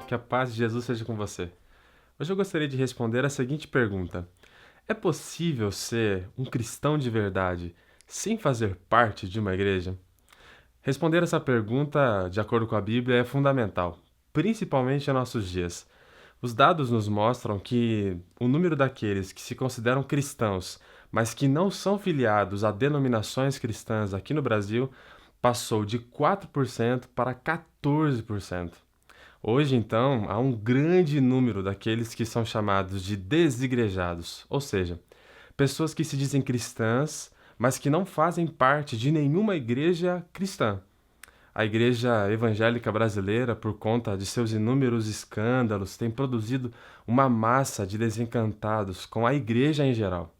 que a paz de Jesus seja com você. Hoje eu gostaria de responder a seguinte pergunta: é possível ser um cristão de verdade sem fazer parte de uma igreja? Responder essa pergunta, de acordo com a Bíblia, é fundamental, principalmente em nossos dias. Os dados nos mostram que o número daqueles que se consideram cristãos, mas que não são filiados a denominações cristãs aqui no Brasil, passou de 4% para 14%. Hoje, então, há um grande número daqueles que são chamados de desigrejados, ou seja, pessoas que se dizem cristãs, mas que não fazem parte de nenhuma igreja cristã. A igreja evangélica brasileira, por conta de seus inúmeros escândalos, tem produzido uma massa de desencantados com a igreja em geral.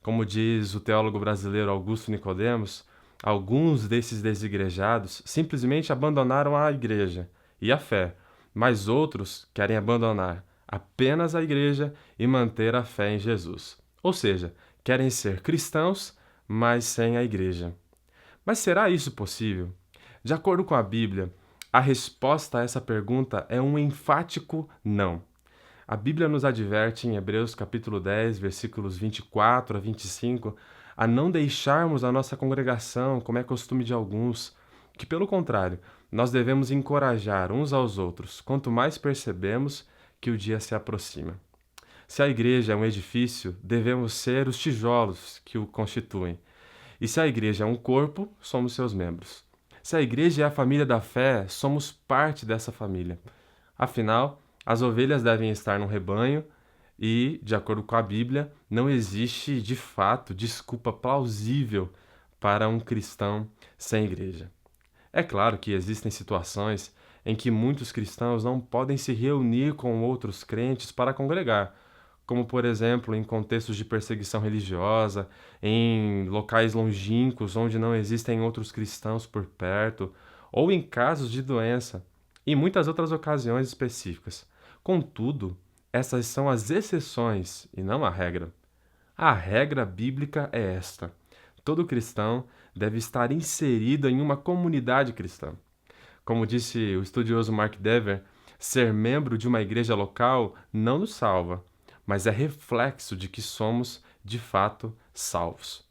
Como diz o teólogo brasileiro Augusto Nicodemos, alguns desses desigrejados simplesmente abandonaram a igreja e a fé, mas outros querem abandonar apenas a igreja e manter a fé em Jesus. Ou seja, querem ser cristãos, mas sem a igreja. Mas será isso possível? De acordo com a Bíblia, a resposta a essa pergunta é um enfático não. A Bíblia nos adverte em Hebreus capítulo 10, versículos 24 a 25, a não deixarmos a nossa congregação, como é costume de alguns, que pelo contrário, nós devemos encorajar uns aos outros, quanto mais percebemos que o dia se aproxima. Se a igreja é um edifício, devemos ser os tijolos que o constituem. E se a igreja é um corpo, somos seus membros. Se a igreja é a família da fé, somos parte dessa família. Afinal, as ovelhas devem estar no rebanho e, de acordo com a Bíblia, não existe, de fato, desculpa plausível para um cristão sem igreja. É claro que existem situações em que muitos cristãos não podem se reunir com outros crentes para congregar, como, por exemplo, em contextos de perseguição religiosa, em locais longínquos onde não existem outros cristãos por perto, ou em casos de doença, e muitas outras ocasiões específicas. Contudo, essas são as exceções e não a regra. A regra bíblica é esta: todo cristão deve estar inserido em uma comunidade cristã. Como disse o estudioso Mark Dever, ser membro de uma igreja local não nos salva, mas é reflexo de que somos, de fato, salvos.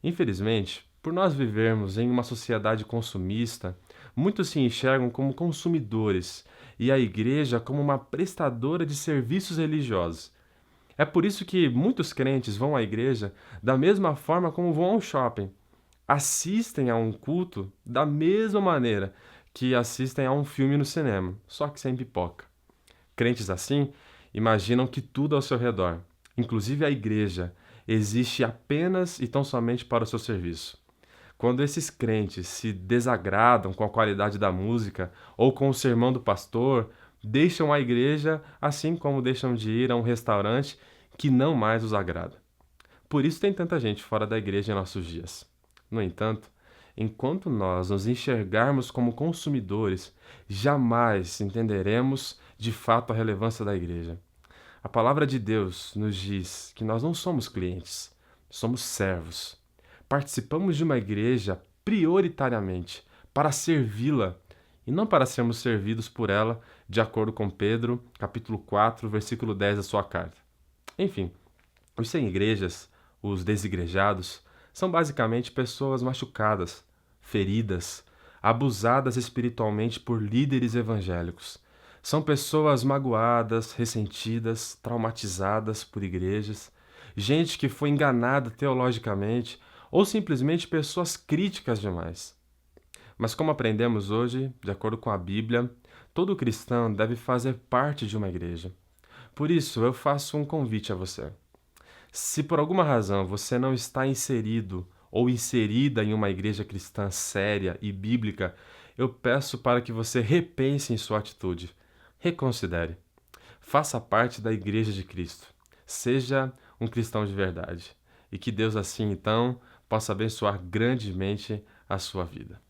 Infelizmente, por nós vivermos em uma sociedade consumista, muitos se enxergam como consumidores e a igreja como uma prestadora de serviços religiosos. É por isso que muitos crentes vão à igreja da mesma forma como vão ao shopping. Assistem a um culto da mesma maneira que assistem a um filme no cinema, só que sem pipoca. Crentes assim imaginam que tudo ao seu redor, inclusive a igreja, existe apenas e tão somente para o seu serviço. Quando esses crentes se desagradam com a qualidade da música ou com o sermão do pastor, deixam a igreja assim como deixam de ir a um restaurante que não mais os agrada. Por isso tem tanta gente fora da igreja em nossos dias. No entanto, enquanto nós nos enxergarmos como consumidores, jamais entenderemos de fato a relevância da igreja. A palavra de Deus nos diz que nós não somos clientes, somos servos. Participamos de uma igreja prioritariamente para servi-la e não para sermos servidos por ela, de acordo com Pedro, capítulo 4, versículo 10 da sua carta. Enfim, os sem igrejas, os desigrejados, são basicamente pessoas machucadas, feridas, abusadas espiritualmente por líderes evangélicos. São pessoas magoadas, ressentidas, traumatizadas por igrejas, gente que foi enganada teologicamente ou simplesmente pessoas críticas demais. Mas como aprendemos hoje, de acordo com a Bíblia, todo cristão deve fazer parte de uma igreja. Por isso, eu faço um convite a você. Se por alguma razão você não está inserido ou inserida em uma igreja cristã séria e bíblica, eu peço para que você repense em sua atitude. Reconsidere. Faça parte da Igreja de Cristo. Seja um cristão de verdade. E que Deus assim, então, possa abençoar grandemente a sua vida.